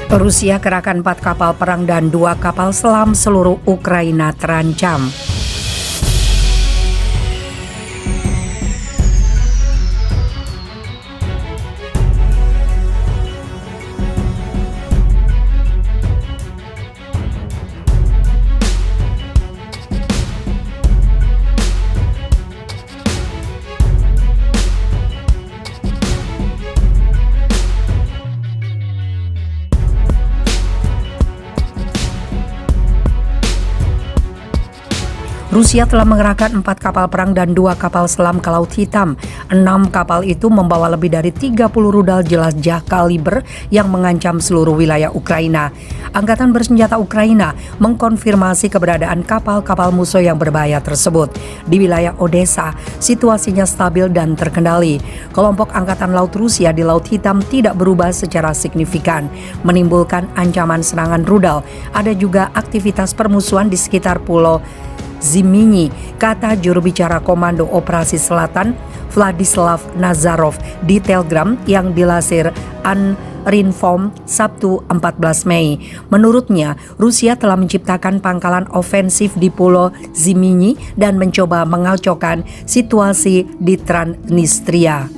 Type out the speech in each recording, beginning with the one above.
Rusia kerahkan 4 kapal perang dan 2 kapal selam, seluruh Ukraina terancam. Rusia telah mengerahkan 4 kapal perang dan 2 kapal selam ke Laut Hitam. 6 kapal itu membawa lebih dari 30 rudal jelajah kaliber yang mengancam seluruh wilayah Ukraina. Angkatan bersenjata Ukraina mengkonfirmasi keberadaan kapal-kapal musuh yang berbahaya tersebut. Di wilayah Odessa, situasinya stabil dan terkendali. Kelompok Angkatan Laut Rusia di Laut Hitam tidak berubah secara signifikan, menimbulkan ancaman serangan rudal. Ada juga aktivitas permusuhan di sekitar Pulau Zimini, kata juru bicara Komando Operasi Selatan Vladislav Nazarov di Telegram yang dilansir Uninformed Sabtu 14 Mei. Menurutnya, Rusia telah menciptakan pangkalan ofensif di Pulau Zimini dan mencoba mengacaukan situasi di Transnistria.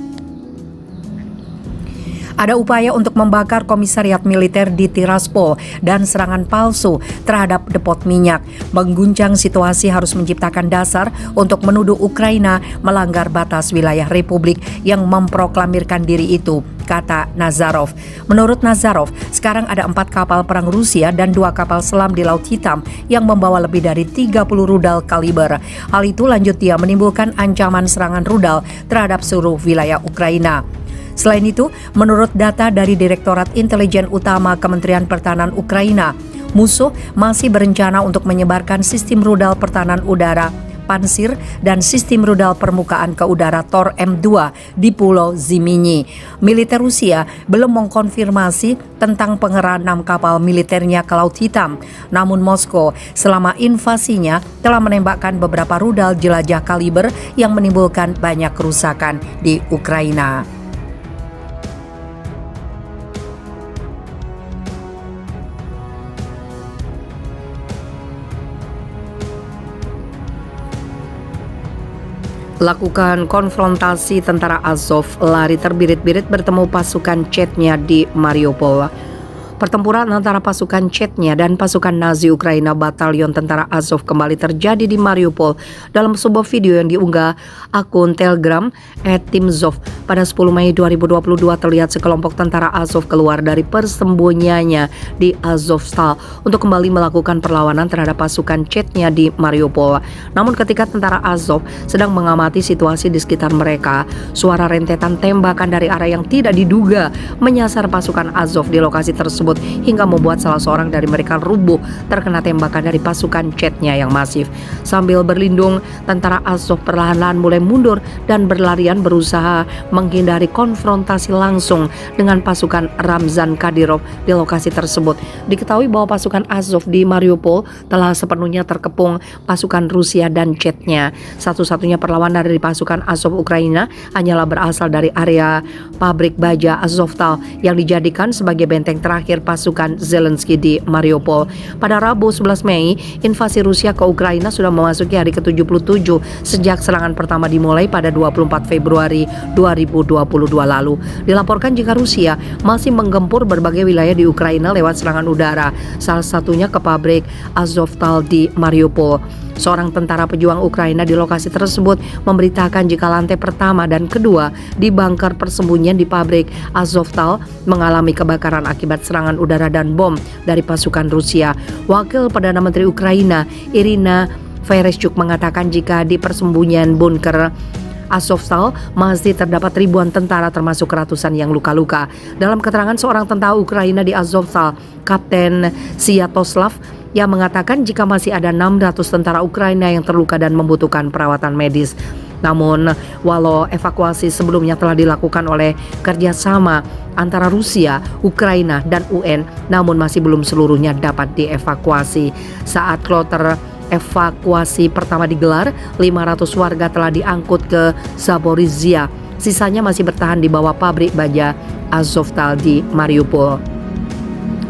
Ada upaya untuk membakar komisariat militer di Tiraspol dan serangan palsu terhadap depot minyak. Mengguncang situasi harus menciptakan dasar untuk menuduh Ukraina melanggar batas wilayah Republik yang memproklamirkan diri itu, kata Nazarov. Menurut Nazarov, sekarang ada 4 kapal perang Rusia dan 2 kapal selam di Laut Hitam yang membawa lebih dari 30 rudal kaliber. Hal itu, lanjut dia, menimbulkan ancaman serangan rudal terhadap seluruh wilayah Ukraina. Selain itu, menurut data dari Direktorat Intelijen Utama Kementerian Pertahanan Ukraina, musuh masih berencana untuk menyebarkan sistem rudal pertahanan udara Pansir dan sistem rudal permukaan ke udara Tor M2 di Pulau Zimini. Militer Rusia belum mengkonfirmasi tentang pengerahan 6 kapal militernya ke Laut Hitam. Namun Moskow selama invasinya telah menembakkan beberapa rudal jelajah kaliber yang menimbulkan banyak kerusakan di Ukraina. Lakukan konfrontasi tentara Azov, lari terbirit-birit bertemu pasukan Chechnya di Mariupol. Pertempuran antara pasukan Chechnya dan pasukan Nazi Ukraina Batalion Tentara Azov kembali terjadi di Mariupol. Dalam sebuah video yang diunggah akun Telegram @timzov pada 10 Mei 2022 terlihat sekelompok tentara Azov keluar dari persembunyiannya di Azovstal untuk kembali melakukan perlawanan terhadap pasukan Chechnya di Mariupol. Namun ketika tentara Azov sedang mengamati situasi di sekitar mereka, suara rentetan tembakan dari arah yang tidak diduga menyasar pasukan Azov di lokasi tersebut hingga membuat salah seorang dari mereka rubuh terkena tembakan dari pasukan Chechnya yang masif. Sambil berlindung, tentara Azov perlahan-lahan mulai mundur dan berlarian berusaha menghindari konfrontasi langsung dengan pasukan Ramzan Kadyrov di lokasi tersebut. Diketahui bahwa pasukan Azov di Mariupol telah sepenuhnya terkepung pasukan Rusia dan Chechnya. Satu-satunya perlawanan dari pasukan Azov Ukraina hanyalah berasal dari area pabrik baja Azovstal yang dijadikan sebagai benteng terakhir pasukan Zelensky di Mariupol. Pada Rabu 11 Mei, invasi Rusia ke Ukraina sudah memasuki hari ke-77 sejak serangan pertama dimulai pada 24 Februari 2022 lalu. Dilaporkan jika Rusia masih menggempur berbagai wilayah di Ukraina lewat serangan udara, salah satunya ke pabrik Azovstal di Mariupol. Seorang tentara pejuang Ukraina di lokasi tersebut memberitakan jika lantai pertama dan kedua di bunker persembunyian di pabrik Azovstal mengalami kebakaran akibat serangan udara dan bom dari pasukan Rusia. Wakil Perdana Menteri Ukraina Irina Vereshchuk mengatakan jika di persembunyian bunker Azovstal masih terdapat ribuan tentara termasuk ratusan yang luka-luka. Dalam keterangan seorang tentara Ukraina di Azovstal, Kapten Sviatoslav, yang mengatakan jika masih ada 600 tentara Ukraina yang terluka dan membutuhkan perawatan medis. Namun, walau evakuasi sebelumnya telah dilakukan oleh kerjasama antara Rusia, Ukraina, dan UN, namun masih belum seluruhnya dapat dievakuasi. Saat kloter evakuasi pertama digelar, 500 warga telah diangkut ke Zaporizhia. Sisanya masih bertahan di bawah pabrik baja Azovstal di Mariupol.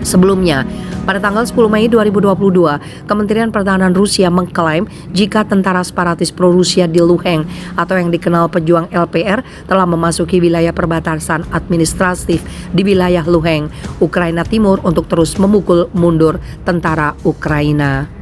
Sebelumnya, pada tanggal 10 Mei 2022, Kementerian Pertahanan Rusia mengklaim jika tentara separatis pro-Rusia di Luhansk atau yang dikenal pejuang LPR telah memasuki wilayah perbatasan administratif di wilayah Luhansk, Ukraina Timur untuk terus memukul mundur tentara Ukraina.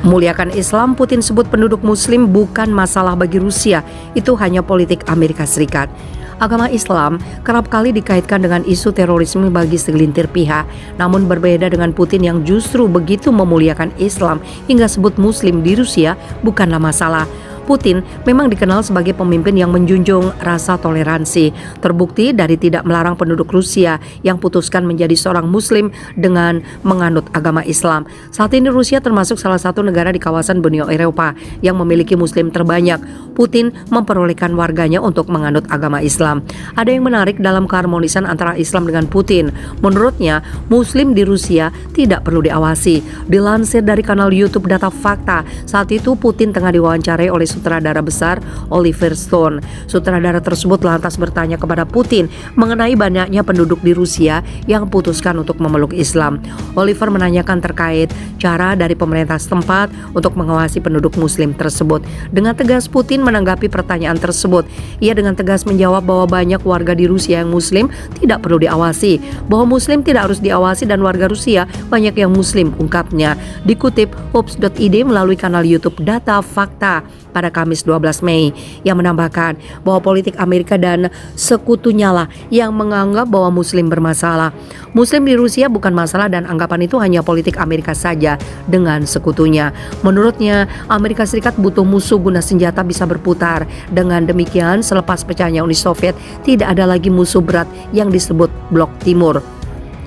Muliakan Islam, Putin sebut penduduk muslim bukan masalah bagi Rusia, itu hanya politik Amerika Serikat. Agama Islam kerap kali dikaitkan dengan isu terorisme bagi segelintir pihak, namun berbeda dengan Putin yang justru begitu memuliakan Islam hingga sebut muslim di Rusia bukanlah masalah. Putin memang dikenal sebagai pemimpin yang menjunjung rasa toleransi. Terbukti dari tidak melarang penduduk Rusia yang putuskan menjadi seorang muslim dengan menganut agama Islam. Saat ini Rusia termasuk salah satu negara di kawasan benua Eropa yang memiliki muslim terbanyak. Putin memperolehkan warganya untuk menganut agama Islam. Ada yang menarik dalam keharmonisan antara Islam dengan Putin. Menurutnya, muslim di Rusia tidak perlu diawasi. Dilansir dari kanal YouTube Data Fakta, saat itu Putin tengah diwawancarai oleh sutradara besar Oliver Stone. Sutradara tersebut lantas bertanya kepada Putin mengenai banyaknya penduduk di Rusia yang putuskan untuk memeluk Islam. Oliver menanyakan terkait cara dari pemerintah setempat untuk mengawasi penduduk muslim tersebut. Dengan tegas Putin menanggapi pertanyaan tersebut. Ia dengan tegas menjawab bahwa banyak warga di Rusia yang muslim tidak perlu diawasi, bahwa muslim tidak harus diawasi dan warga Rusia banyak yang muslim, ungkapnya. Dikutip Hoops.id melalui kanal YouTube Data Fakta pada Kamis 12 Mei, yang menambahkan bahwa politik Amerika dan sekutunya lah yang menganggap bahwa muslim bermasalah. Muslim di Rusia bukan masalah dan anggapan itu hanya politik Amerika saja dengan sekutunya. Menurutnya, Amerika Serikat butuh musuh guna senjata bisa berputar. Dengan demikian, selepas pecahnya Uni Soviet, tidak ada lagi musuh berat yang disebut Blok Timur.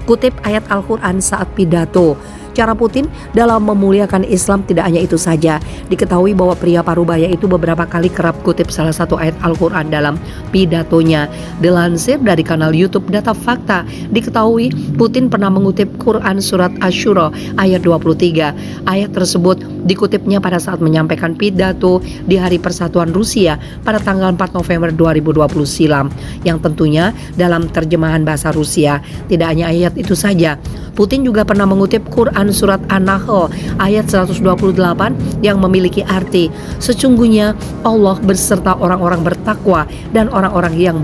Kutip ayat Al-Quran saat pidato. Cara Putin dalam memuliakan Islam tidak hanya itu saja. Diketahui bahwa pria parubaya itu beberapa kali kerap kutip salah satu ayat Al-Quran dalam pidatonya. Dilansir dari kanal YouTube Data Fakta, diketahui Putin pernah mengutip Quran surat Asy-Syura ayat 23. Ayat tersebut dikutipnya pada saat menyampaikan pidato di Hari Persatuan Rusia pada tanggal 4 November 2020 silam, yang tentunya dalam terjemahan bahasa Rusia. Tidak hanya ayat itu saja, Putin juga pernah mengutip Quran surat An-Nahl ayat 128 yang memiliki arti, sesungguhnya Allah berserta orang-orang bertakwa dan orang-orang yang